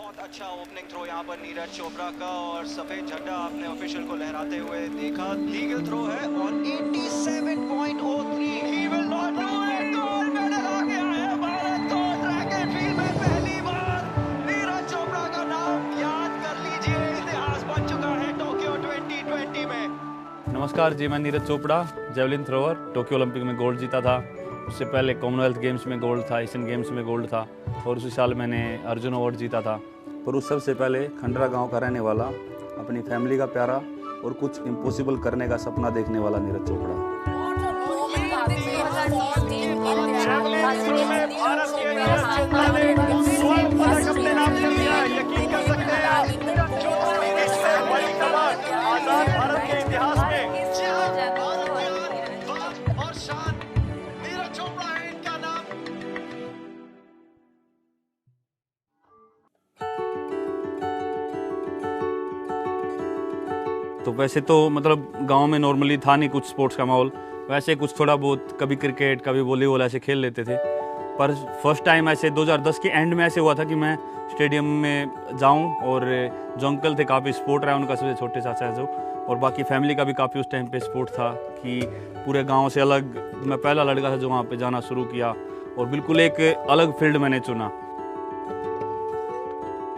बहुत अच्छा opening throw यहाँ पर नीरज चोपड़ा का, और सफेद झंडा आपने ऑफिशियल को लहराते हुए देखा। लीगल थ्रो है और 87.03 ही will not do it. Gold medal आ गया है भारत को ट्रैक एंड फील्ड में पहली बार। नीरज चोपड़ा का नाम याद कर लीजिए, इतिहास बन चुका है टोक्यो 2020 में। नमस्कार जी, मैं Neeraj Chopra, javelin thrower, Tokyo Olympic में गोल्ड जीता था। उससे पहले कॉमनवेल्थ गेम्स में गोल्ड था, एशियन गेम्स में गोल्ड था, और उसी साल मैंने अर्जुन अवार्ड जीता था। पर उस सबसे पहले खंडरा गांव का रहने वाला, अपनी फैमिली का प्यारा और कुछ इम्पॉसिबल करने का सपना देखने वाला नीरज चोपड़ा। तो वैसे तो मतलब गांव में नॉर्मली था नहीं कुछ स्पोर्ट्स का माहौल, वैसे कुछ थोड़ा बहुत कभी क्रिकेट कभी वॉलीबॉल ऐसे खेल लेते थे। पर फर्स्ट टाइम ऐसे 2010 के एंड में ऐसे हुआ था कि मैं स्टेडियम में जाऊं, और जो अंकल थे काफ़ी सपोर्ट रहा उनका, सबसे छोटे चाचा है जो, और बाकी फैमिली का भी काफ़ी उस टाइम पे सपोर्ट था कि पूरे गाँव से अलग मैं पहला लड़का था जो वहाँ पर जाना शुरू किया, और बिल्कुल एक अलग फील्ड मैंने चुना।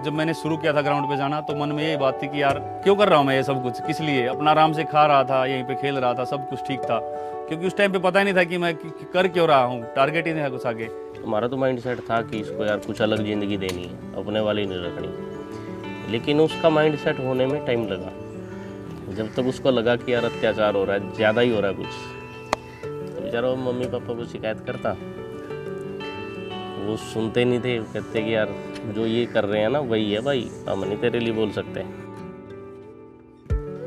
जब मैंने शुरू किया था ग्राउंड पे जाना तो मन में यही बात थी कि यार क्यों कर रहा हूँ मैं ये सब कुछ, किस लिए? अपना आराम से खा रहा था, यहीं पे खेल रहा था, सब कुछ ठीक था, क्योंकि उस टाइम पे पता ही नहीं था कि मैं कर क्यों रहा हूँ, टारगेट ही नहीं था कुछ आगे। हमारा तो माइंड सेट था कि इसको यार कुछ अलग ज़िंदगी देनी है, अपने वाली नहीं रखनी, लेकिन उसका माइंड सेट होने में टाइम लगा। जब तक उसको लगा कि यार अत्याचार हो रहा है, ज़्यादा ही हो रहा है कुछ, तो बेचारा मम्मी पापा को शिकायत करता, वो सुनते नहीं थे, कहते कि यार जो ये कर रहे हैं ना वही है भाई, हम नहीं तेरे लिए बोल सकते।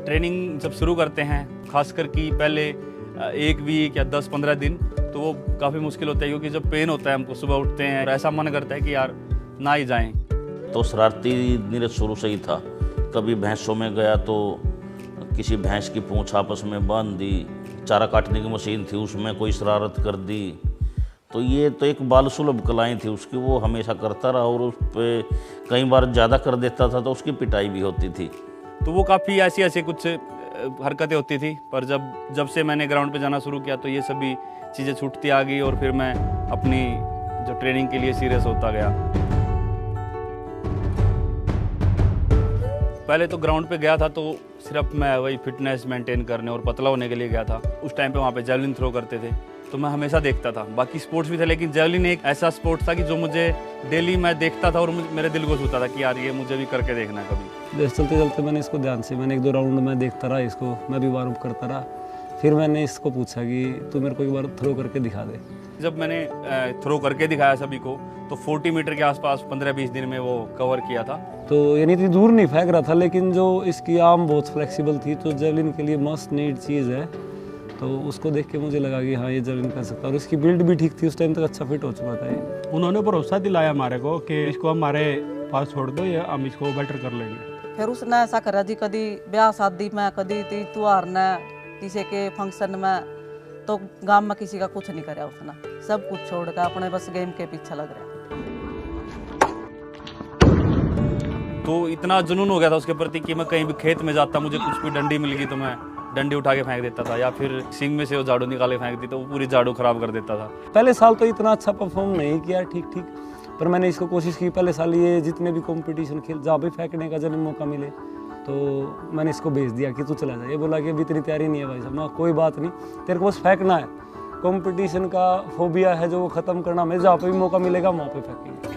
ट्रेनिंग जब शुरू करते हैं, खासकर कि पहले एक वीक या 10-15 दिन, तो वो काफ़ी मुश्किल होता है, क्योंकि जब पेन होता है हमको, सुबह उठते हैं और ऐसा मन करता है कि यार ना ही जाएं। तो शरारती नीरज शुरू से ही था। कभी भैंसों में गया तो किसी भैंस की पूंछ आपस में बांध दी, चारा काटने की मशीन थी उसमें कोई शरारत कर दी, तो ये तो एक बाल सुलभ कलाएँ थी उसकी, वो हमेशा करता रहा, और उस पर कई बार ज़्यादा कर देता था तो उसकी पिटाई भी होती थी। तो वो काफ़ी ऐसी ऐसी कुछ हरकतें होती थी, पर जब से मैंने ग्राउंड पे जाना शुरू किया तो ये सभी चीज़ें छूटती आ गई, और फिर मैं अपनी जो ट्रेनिंग के लिए सीरियस होता गया। पहले तो ग्राउंड पे गया था तो सिर्फ मैं वही फिटनेस मेंटेन करने और पतला होने के लिए गया था। उस टाइम पे वहाँ पे जेवलिन थ्रो करते थे तो मैं हमेशा देखता था, बाकी स्पोर्ट्स भी थे, लेकिन जेवलिन एक ऐसा स्पोर्ट्स था कि जो मुझे डेली मैं देखता था और मेरे दिल को छूता था कि यार ये मुझे भी करके देखना है कभी। जैसे चलते चलते मैंने इसको ध्यान से, मैंने 1-2 राउंड में देखता रहा इसको, मैं भी वार्म अप करता रहा। फिर मैंने इसको पूछा कि तू मेरे को एक बार थ्रो करके दिखा दे। जब मैंने थ्रो करके दिखाया सभी को तो 40 मीटर के आसपास 15-20 दिन में वो कवर किया था। तो यानी इतनी दूर नहीं फेंक रहा था, लेकिन जो इसकी आर्म बहुत फ्लेक्सिबल थी, तो जेवलिन के लिए मस्ट नीड चीज़ है, तो उसको देख के मुझे लगा कि हाँ ये जेवलिन कर सकता है, और इसकी बिल्ड भी ठीक थी, उस टाइम तक अच्छा फिट हो चुका था ये। उन्होंने भरोसा दिलाया हमारे को कि इसको हमारे पास छोड़ दो, या हम इसको बेटर कर लेंगे। फिर उसने ऐसा करा जी, कभी ब्याह शादी में, कभी त्योहार में, किसी के फंक्शन में, तो गांव में किसी का कुछ नहीं कराया उसने, सब कुछ छोड़ कर अपने बस गेम के पीछे लग रहा। तो इतना जुनून हो गया था उसके प्रति कि मैं कहीं भी खेत में जाता, मुझे कुछ भी डंडी मिल गई तो मैं डंडी उठा के फेंक देता था, या फिर सिंग में से वो झाड़ू निकाले फेंक दी तो वो पूरी झाड़ू खराब कर देता था। पहले साल तो इतना अच्छा परफॉर्म नहीं किया, ठीक ठीक, पर मैंने इसको कोशिश की। पहले साल ये जितने भी कंपटीशन खेल, जहाँ भी फेंकने का जब मौका मिले तो मैंने इसको भेज दिया कि तू चला जा। ये बोला कि अभी इतनी तैयारी नहीं है भाई साहब। मैं कोई बात नहीं, तेरे को बस फेंकना है, कंपटीशन का फोबिया है जो वो ख़त्म करना, मैं जहाँ पे भी मौका मिलेगा वहाँ पे फेंकेंगे।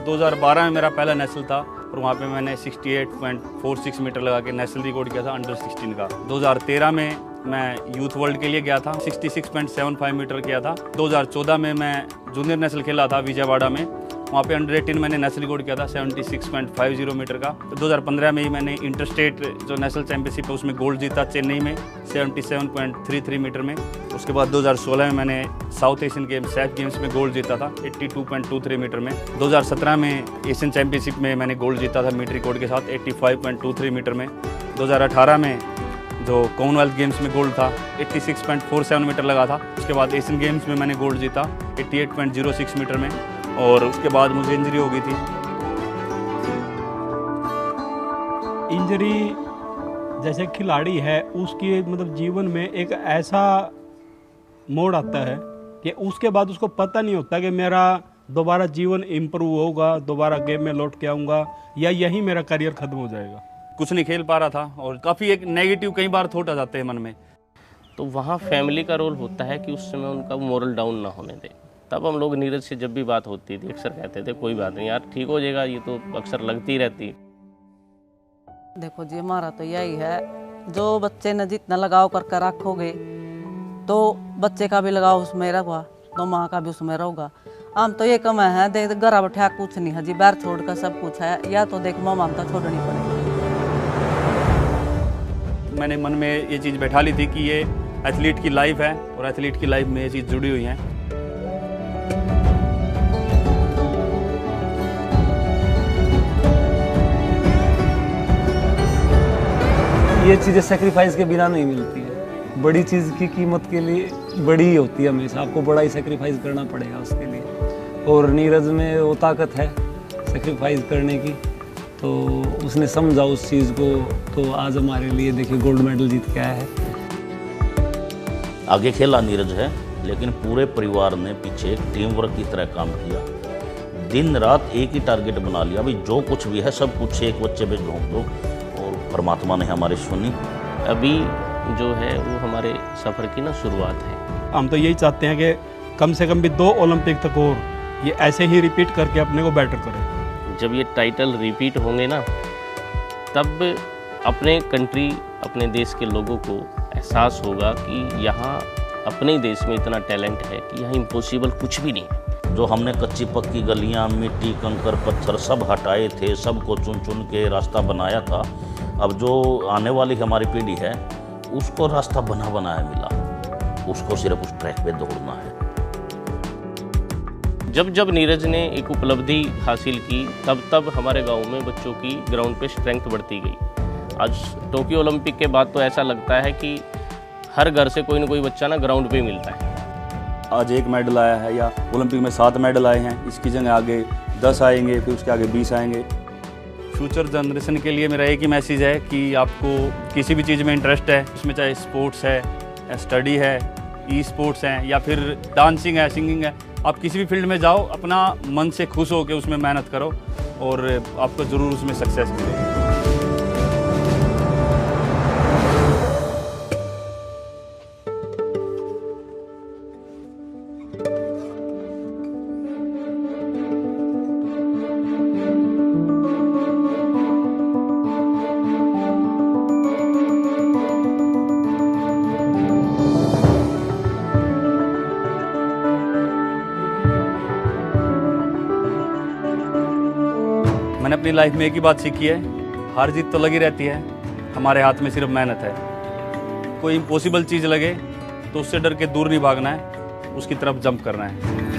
2012 में मेरा पहला नेशनल था, और वहाँ पे मैंने 68.46 मीटर लगा के नेशनल रिकॉर्ड किया था अंडर 16 का। 2013 में मैं यूथ वर्ल्ड के लिए गया था, 66.75 मीटर किया था। 2014 में मैं जूनियर नेशनल खेला था विजयवाड़ा में, वहाँ पे अंडर 18 मैंने नेशनल रिकॉर्ड किया था 76.50 मीटर का। 2015 में ही मैंने इंटर स्टेट जो नेशनल चैंपियनशिप है उसमें गोल्ड जीता चेन्नई में 77.33 मीटर में। उसके बाद 2016 में मैंने south Asian games SAF games में गोल्ड जीता था 82.23 मीटर में। 2017 में एशियन चैंपियनशिप में मैंने गोल्ड जीता था मीटर रिकॉर्ड के साथ 85.23 मीटर में। 2018 में जो कॉमनवेल्थ गेम्स में गोल्ड था 86.47 मीटर लगा था। उसके बाद एशियन गेम्स में मैंने गोल्ड जीता 88.06 मीटर में, और उसके बाद मुझे इंजरी हो गई थी। इंजरी जैसे खिलाड़ी है उसकी मतलब जीवन में एक ऐसा मोड़ आता है कि उसके बाद उसको पता नहीं होता कि मेरा दोबारा जीवन इम्प्रूव होगा, दोबारा गेम में लौट के आऊँगा, या यही मेरा करियर ख़त्म हो जाएगा। कुछ नहीं खेल पा रहा था और काफ़ी एक नेगेटिव कई बार थॉट आ जाते हैं मन में। तो वहाँ फैमिली का रोल होता है कि उस समय उनका मोरल डाउन ना होने दे। तब हम लोग नीरज से जब भी बात होती थी अक्सर कहते थे कोई बात नहीं यार, ठीक हो जाएगा, ये तो अक्सर लगती रहती है। देखो जी, हमारा तो यही है, जो बच्चे ने जितना लगाव करके रखोगे तो बच्चे का भी लगाव उसमें रहेगा, तो माँ का भी उसमें रहेगा। हम तो ये कम है, देख घर बैठा कुछ नहीं है जी, बाहर छोड़ कर सब कुछ है, या तो देख माँ ममता छोड़नी पड़ेगी। मैंने मन में ये चीज़ बैठा ली थी कि ये एथलीट की लाइफ है और एथलीट की लाइफ में ये चीज़ जुड़ी हुई है। ये चीज़ें सेक्रीफाइस के बिना नहीं मिलती है। बड़ी चीज़ की कीमत के लिए बड़ी ही होती है, हमेशा आपको बड़ा ही सेक्रीफाइस करना पड़ेगा उसके लिए। और नीरज में वो ताकत है सेक्रीफाइस करने की, तो उसने समझा उस चीज़ को, तो आज हमारे लिए देखिए गोल्ड मेडल जीत के आया है। आगे खेला नीरज है, लेकिन पूरे परिवार ने पीछे एक टीम वर्क की तरह काम किया। दिन रात एक ही टारगेट बना लिया, भाई जो कुछ भी है सब कुछ एक बच्चे पे झोंक दो, और परमात्मा ने हमारी सुनी। अभी जो है वो हमारे सफ़र की ना शुरुआत है। हम तो यही चाहते हैं कि कम से कम भी 2 ओलंपिक तक और ये ऐसे ही रिपीट करके अपने को बेटर करें। जब ये टाइटल रिपीट होंगे ना, तब अपने कंट्री, अपने देश के लोगों को एहसास होगा कि यहाँ अपने ही देश में इतना टैलेंट है कि यहाँ इम्पॉसिबल कुछ भी नहीं है। जो हमने कच्ची पक्की गलियाँ, मिट्टी, कंकर, पत्थर सब हटाए थे, सबको चुन चुन के रास्ता बनाया था, अब जो आने वाली हमारी पीढ़ी है उसको रास्ता बना बनाया मिला, उसको सिर्फ उस ट्रैक पे दौड़ना है। जब जब नीरज ने एक उपलब्धि हासिल की, तब तब हमारे गांव में बच्चों की ग्राउंड पे स्ट्रेंथ बढ़ती गई। आज टोक्यो ओलंपिक के बाद तो ऐसा लगता है कि हर घर से कोई ना कोई बच्चा ना ग्राउंड पे मिलता है। आज 1 मेडल आया है, या ओलंपिक में 7 मेडल आए हैं, इसकी जगह आगे 10 आएंगे, फिर उसके आगे 20 आएंगे। फ्यूचर जनरेशन के लिए मेरा एक ही मैसेज है कि आपको किसी भी चीज़ में इंटरेस्ट है, उसमें चाहे स्पोर्ट्स है, स्टडी है, ई स्पोर्ट्स हैं, या फिर डांसिंग है, सिंगिंग है, आप किसी भी फील्ड में जाओ, अपना मन से खुश हो के उसमें मेहनत करो और आपको ज़रूर उसमें सक्सेस मिलेगी। मैंने अपनी लाइफ में एक ही बात सीखी है, हार जीत तो लगी रहती है, हमारे हाथ में सिर्फ मेहनत है। कोई इम्पॉसिबल चीज़ लगे तो उससे डर के दूर नहीं भागना है, उसकी तरफ जंप करना है।